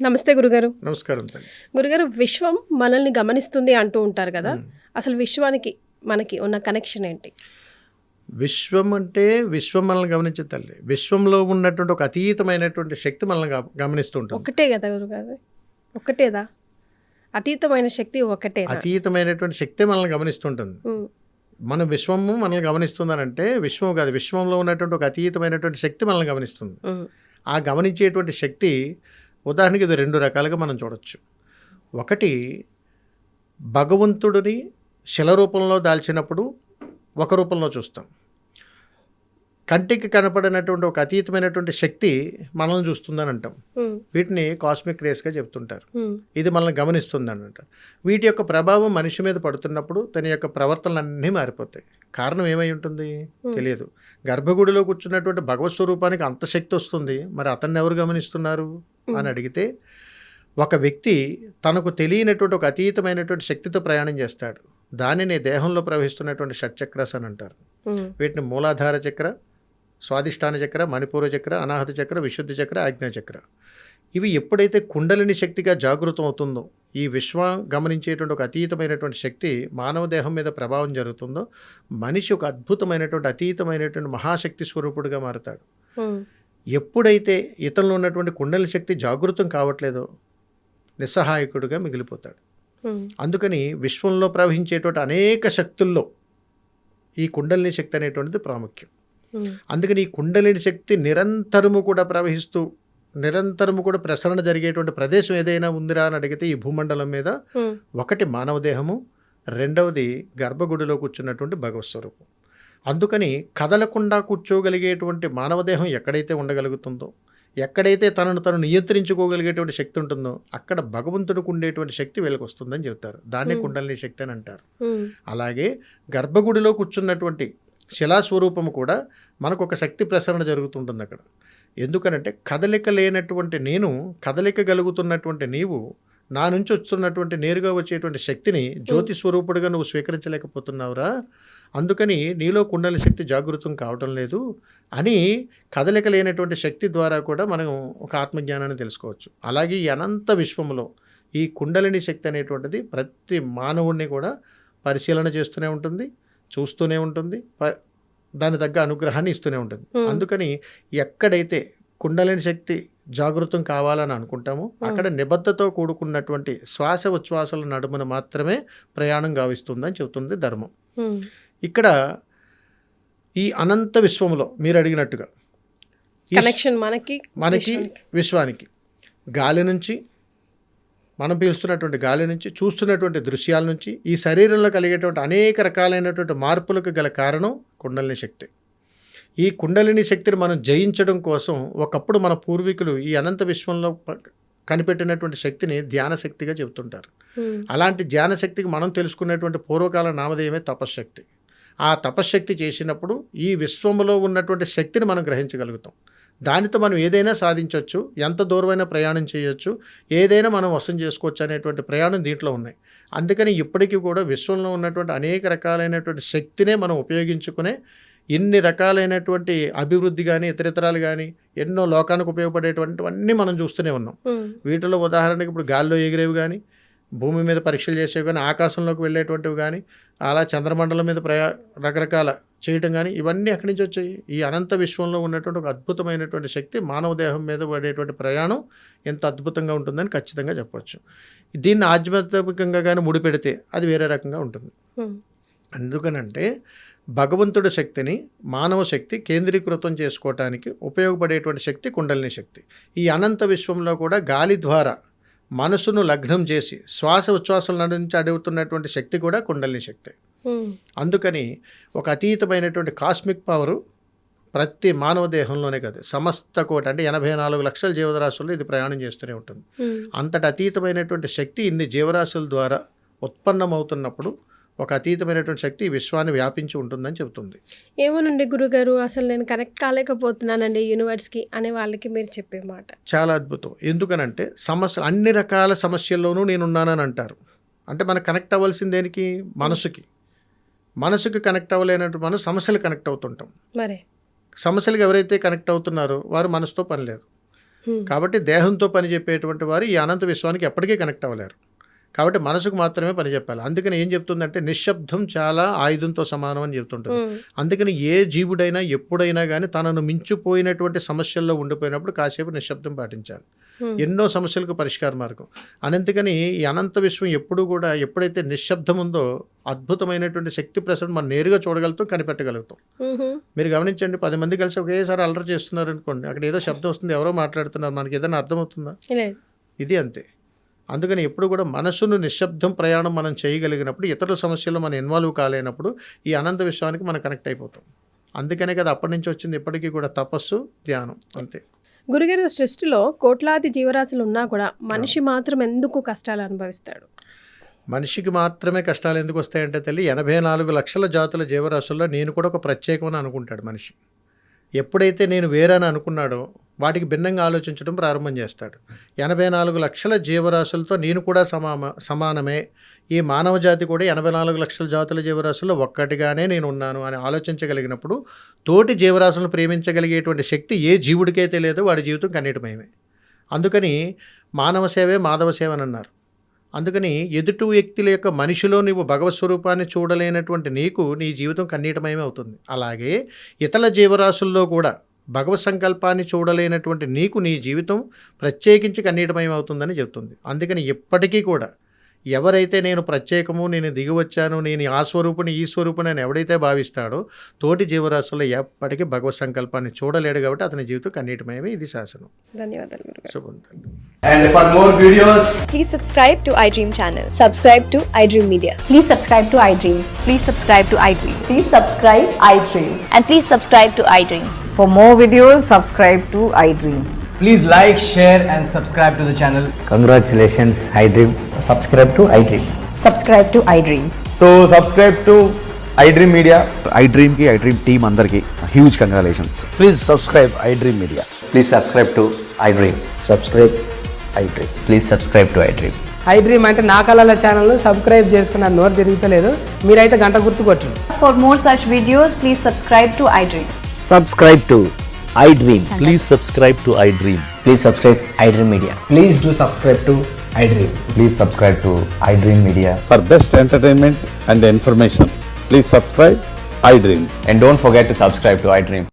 నమస్తే గురుగారు. నమస్కారం తల్లి. గురుగారు, విశ్వం మనల్ని గమనిస్తుంది అంటూ ఉంటారు కదా. అసలు విశ్వానికి మనకి ఉన్న కనెక్షన్ ఏంటి? విశ్వం అంటే విశ్వం మనల్ని గమనించే తల్లి. విశ్వంలో ఉన్నటువంటి ఒక అతీతమైనటువంటి శక్తి మనల్ని గమనిస్తూ ఉంటుంది. ఒకటే కదా గురుగారు? ఒకటేదా? అతీతమైన శక్తి ఒకటే? అతీతమైనటువంటి శక్తి మనల్ని గమనిస్తుంటుంది. మన విశ్వము మనల్ని గమనిస్తుందనంటే విశ్వం కాదు, విశ్వంలో ఉన్నటువంటి ఒక అతీతమైనటువంటి శక్తి మనల్ని గమనిస్తుంది. ఆ గమనించేటువంటి శక్తి ఉదాహరణకి ఇది 2 రకాలుగా మనం చూడొచ్చు. ఒకటి, భగవంతుడిని శిల రూపంలో దాల్చినప్పుడు ఒక రూపంలో చూస్తాం. కంటికి కనపడినటువంటి ఒక అతీతమైనటువంటి శక్తి మనల్ని చూస్తుందని అంటాం. వీటిని కాస్మిక్ రేస్గా చెప్తుంటారు. ఇది మనల్ని గమనిస్తుందని అంటారు. వీటి యొక్క ప్రభావం మనిషి మీద పడుతున్నప్పుడు తన యొక్క ప్రవర్తనలన్నీ మారిపోతాయి. కారణం ఏమై ఉంటుంది తెలియదు. గర్భగుడిలో కూర్చున్నటువంటి భగవత్ స్వరూపానికి అంత శక్తి వస్తుంది, మరి అతన్ని ఎవరు గమనిస్తున్నారు అని అడిగితే, ఒక వ్యక్తి తనకు తెలియనటువంటి ఒక అతీతమైనటువంటి శక్తితో ప్రయాణం చేస్తాడు. దానిని దేహంలో ప్రవహిస్తున్నటువంటి షట్చక్రాస్ అని అంటారు. వీటిని మూలాధార చక్ర, స్వాదిష్టాన చక్ర, మణిపూర చక్ర, అనాహత చక్ర, విశుద్ధి చక్ర, ఆజ్ఞా చక్ర. ఇవి ఎప్పుడైతే కుండలిని శక్తిగా జాగృతం అవుతుందో, ఈ విశ్వం గమనించేటువంటి ఒక అతీతమైనటువంటి శక్తి మానవ దేహం మీద ప్రభావం జరుగుతుందో, మనిషి ఒక అద్భుతమైనటువంటి అతీతమైనటువంటి మహాశక్తి స్వరూపుడుగా మారుతాడు. ఎప్పుడైతే ఇతనిలో ఉన్నటువంటి కుండలిని శక్తి జాగృతం కావట్లేదో నిస్సహాయకుడిగా మిగిలిపోతాడు. అందుకని విశ్వంలో ప్రవహించేటువంటి అనేక శక్తుల్లో ఈ కుండలిని శక్తి అనేటువంటిది ప్రాముఖ్యం. అందుకని ఈ కుండలిని శక్తి నిరంతరము కూడా ప్రవహిస్తూ నిరంతరము కూడా ప్రసరణ జరిగేటువంటి ప్రదేశం ఏదైనా ఉందిరా అని అడిగితే ఈ భూమండలం మీద ఒకటి మానవ దేహము, రెండవది గర్భగుడిలో కూర్చున్నటువంటి భగవత్ స్వరూపం. అందుకని కదలకుండా కూర్చోగలిగేటువంటి మానవ దేహం ఎక్కడైతే ఉండగలుగుతుందో, ఎక్కడైతే తనను తను నియంత్రించుకోగలిగేటువంటి శక్తి ఉంటుందో అక్కడ భగవంతుడికి ఉండేటువంటి శక్తి వీళ్ళకి వస్తుందని చెబుతారు. దాన్నే కుండలిని శక్తి అని అంటారు. అలాగే గర్భగుడిలో కూర్చున్నటువంటి శిలాస్వరూపము కూడా మనకు ఒక శక్తి ప్రసరణ జరుగుతుంటుంది అక్కడ. ఎందుకనంటే కదలిక లేనటువంటి నేను, కదలిక కలుగుతున్నటువంటి నీవు, నా నుంచి వస్తున్నటువంటి నేరుగా వచ్చేటువంటి శక్తిని జ్యోతి స్వరూపుడుగా నువ్వు స్వీకరించలేకపోతున్నావురా, అందుకని నీలో కుండలిని శక్తి జాగృతం కావటం లేదు అని కదలిక లేనటువంటి శక్తి ద్వారా కూడా మనం ఒక ఆత్మజ్ఞానాన్ని తెలుసుకోవచ్చు. అలాగే ఈ అనంత విశ్వంలో ఈ కుండలిని శక్తి అనేటువంటిది ప్రతి మానవుడిని కూడా పరిశీలన చేస్తూనే ఉంటుంది, చూస్తూనే ఉంటుంది, దాని తగ్గ అనుగ్రహాన్ని ఇస్తూనే ఉంటుంది. అందుకని ఎక్కడైతే కుండలిని శక్తి జాగృతం కావాలని అనుకుంటామో అక్కడ నిబద్ధతో కూడుకున్నటువంటి శ్వాస ఉచ్ఛ్వాసల నడుమున మాత్రమే ప్రయాణం గావిస్తుందని చెబుతుంది ధర్మం. ఇక్కడ ఈ అనంత విశ్వంలో మీరు అడిగినట్టుగా కనెక్షన్ మనకి విశ్వానికి గాలి నుంచి, మనం పీలుస్తున్నటువంటి గాలి నుంచి, చూస్తున్నటువంటి దృశ్యాల నుంచి, ఈ శరీరంలో కలిగేటువంటి అనేక రకాలైనటువంటి మార్పులకు గల కారణం కుండలిని శక్తి. ఈ కుండలిని శక్తిని మనం జయించడం కోసం ఒకప్పుడు మన పూర్వీకులు ఈ అనంత విశ్వంలో కనిపెట్టినటువంటి శక్తిని ధ్యాన శక్తిగా చెబుతుంటారు. అలాంటి ధ్యాన శక్తికి మనం తెలుసుకునేటువంటి పూర్వకాల నామధేయమే తపశ్శక్తి. ఆ తపశ్శక్తి చేసినప్పుడు ఈ విశ్వంలో ఉన్నటువంటి శక్తిని మనం గ్రహించగలుగుతాం. దానితో మనం ఏదైనా సాధించవచ్చు, ఎంత దూరమైనా ప్రయాణం చేయొచ్చు, ఏదైనా మనం వశం చేసుకోవచ్చు అనేటువంటి ప్రయాణం దీంట్లో ఉన్నాయి. అందుకని ఇప్పటికీ కూడా విశ్వంలో ఉన్నటువంటి అనేక రకాలైనటువంటి శక్తినే మనం ఉపయోగించుకునే ఇన్ని రకాలైనటువంటి అభివృద్ధి కానీ ఇతరితరాలు కానీ ఎన్నో లోకానికి ఉపయోగపడేటువంటివన్నీ మనం చూస్తూనే ఉన్నాం. వీటిలో ఉదాహరణకి ఇప్పుడు గాల్లో ఎగిరేవి కానీ, భూమి మీద పరీక్షలు చేసేవి కానీ, ఆకాశంలోకి వెళ్ళేటువంటివి కానీ, అలా చంద్రమండలం మీద రకరకాల చేయటం కానీ, ఇవన్నీ ఎక్కడి నుంచి వచ్చాయి? ఈ అనంత విశ్వంలో ఉన్నటువంటి ఒక అద్భుతమైనటువంటి శక్తి మానవ దేహం మీద పడేటువంటి ప్రయాణం ఎంత అద్భుతంగా ఉంటుందని ఖచ్చితంగా చెప్పవచ్చు. దీన్ని ఆధ్యాత్మికంగా కానీ ముడిపెడితే అది వేరే రకంగా ఉంటుంది. ఎందుకనంటే భగవంతుడి శక్తిని మానవ శక్తి కేంద్రీకృతం చేసుకోవటానికి ఉపయోగపడేటువంటి శక్తి కుండలిని శక్తి. ఈ అనంత విశ్వంలో కూడా గాలి ద్వారా మనసును లగ్నం చేసి శ్వాస ఉచ్ఛ్వాసాల నుంచి అడుగుతున్నటువంటి శక్తి కూడా కుండలిని శక్తి. అందుకని ఒక అతీతమైనటువంటి కాస్మిక్ పవరు ప్రతి మానవ దేహంలోనే కాదు, సమస్త కోటి అంటే 84 లక్షల జీవరాశుల్లో ఇది ప్రయాణం చేస్తూనే ఉంటుంది. అంతటి అతీతమైనటువంటి శక్తి ఇన్ని జీవరాశుల ద్వారా ఉత్పన్నమవుతున్నప్పుడు ఒక అతీతమైనటువంటి శక్తి విశ్వాన్ని వ్యాపించి ఉంటుందని చెబుతుంది. ఏమోనండి గురుగారు, అసలు నేను కనెక్ట్ కాలేకపోతున్నానండి యూనివర్స్కి అనే వాళ్ళకి మీరు చెప్పే మాట చాలా అద్భుతం. ఎందుకనంటే అన్ని రకాల సమస్యల్లోనూ నేనున్నానని అంటారు. అంటే మనకు కనెక్ట్ అవ్వాల్సింది దేనికి? మనసుకి కనెక్ట్ అవ్వలేనట్టు మనం సమస్యలు కనెక్ట్ అవుతుంటాం. మరి సమస్యలకు ఎవరైతే కనెక్ట్ అవుతున్నారో వారు మనసుతో పని లేదు. కాబట్టి దేహంతో పని చెప్పేటువంటి వారు ఈ అనంత విశ్వానికి ఎప్పటికీ కనెక్ట్ అవ్వలేరు. కాబట్టి మనసుకు మాత్రమే పని చెప్పాలి. అందుకని ఏం చెప్తుందంటే నిశ్శబ్దం చాలా ఆయుధంతో సమానం అని చెప్తుంటుంది. అందుకని ఏ జీవుడైనా ఎప్పుడైనా కానీ తనను మించిపోయినటువంటి సమస్యల్లో ఉండిపోయినప్పుడు కాసేపు నిశ్శబ్దం పాటించాలి. ఎన్నో సమస్యలకు పరిష్కార మార్గం. అందుకని ఈ అనంత విశ్వం ఎప్పుడు కూడా ఎప్పుడైతే నిశ్శబ్దం ఉందో అద్భుతమైనటువంటి శక్తి ప్రసరణ మనం నేరుగా చూడగలుగుతాం, కనిపెట్టగలుగుతాం. మీరు గమనించండి, 10 మంది కలిసి ఒకేసారి అల్లరి చేస్తున్నారు అనుకోండి, అక్కడ ఏదో శబ్దం వస్తుంది, ఎవరో మాట్లాడుతున్నారు, మనకి ఏదైనా అర్థమవుతుందా? ఇది అంతే. అందుకని ఎప్పుడు కూడా మనసును నిశ్శబ్దం ప్రయాణం మనం చేయగలిగినప్పుడు ఇతరుల సమస్యల్లో మనం ఇన్వాల్వ్ కాలేనప్పుడు ఈ అనంత విశ్వానికి మనం కనెక్ట్ అయిపోతాం. అందుకనే కదా అప్పటి నుంచి వచ్చింది ఇప్పటికీ కూడా తపస్సు, ధ్యానం అంతే. గురుగారు, సృష్టిలో కోట్లాది జీవరాశులు ఉన్నా కూడా మనిషి మాత్రం ఎందుకు కష్టాలు అనుభవిస్తాడు? మనిషికి మాత్రమే కష్టాలు ఎందుకు వస్తాయంటే తల్లి, 84 లక్షల జాతుల జీవరాశుల్లో నేను కూడా ఒక ప్రత్యేకమని అనుకుంటాడు మనిషి. ఎప్పుడైతే నేను వేరని అనుకున్నాడో వాటికి భిన్నంగా ఆలోచించడం ప్రారంభం చేస్తాడు. 84 లక్షల జీవరాశులతో నేను కూడా సమానమే, ఈ మానవ జాతి కూడా 84 లక్షల జాతుల జీవరాశుల్లో ఒక్కటిగానే నేను ఉన్నాను అని ఆలోచించగలిగినప్పుడు తోటి జీవరాశులను ప్రేమించగలిగేటువంటి శక్తి ఏ జీవుడికైతే లేదో వాడి జీవితం కన్నీటిమయమే. అందుకని మానవ సేవే మాధవ సేవ అని అన్నారు. అందుకని ఎదుటి వ్యక్తుల యొక్క మనిషిలో నువ్వు భగవత్ స్వరూపాన్ని చూడలేనటువంటి నీకు నీ జీవితం కన్నీటమయమే అవుతుంది. అలాగే ఇతర జీవరాశుల్లో కూడా భగవత్ సంకల్పాన్ని చూడలేనటువంటి నీకు నీ జీవితం ప్రత్యేకించి కన్నీటమయం అవుతుందని చెప్తుంది. అందుకని ఎప్పటికీ కూడా ఎవరైతే నేను ప్రత్యేకము, నేను దిగివచ్చాను, నేను ఆ స్వరూపుని ఈ స్వరూపుని అని ఎవడైతే భావిస్తాడో తోటి జీవరాశుల్లో ఎప్పటికీ భగవత్ సంకల్పాన్ని చూడలేడు. కాబట్టి అతని జీవితం కన్నీటమయమే. ఇది శాసనం. ధన్యవాదాలు గురుగారు. శుభం. And for more videos, please subscribe to iDream channel. Subscribe to iDream Media. Please subscribe to iDream. Please subscribe to iDream. Please subscribe iDream. And please subscribe to iDream. For more videos, subscribe to iDream. please like, share and subscribe to the channel. Congratulations, iDream. Subscribe to iDream. Subscribe to iDream. So subscribe to iDream Media. iDream ki iDream team andarki huge congratulations. Please subscribe iDream Media. Please subscribe to iDream. Subscribe iDream. Please subscribe to iDream. iDream అంటే నా కళల channel subscribe చేసుకున్న నోరు తిరుగుతలేదు, మీరైతే గంట గుర్తు కొట్టండి. For more such videos, please subscribe to iDream. Subscribe to iDream. Please subscribe to iDream. Please subscribe iDream Media. Please do subscribe to iDream. Please subscribe to iDream Media. For best entertainment and information, please subscribe iDream. And don't forget to subscribe to iDream.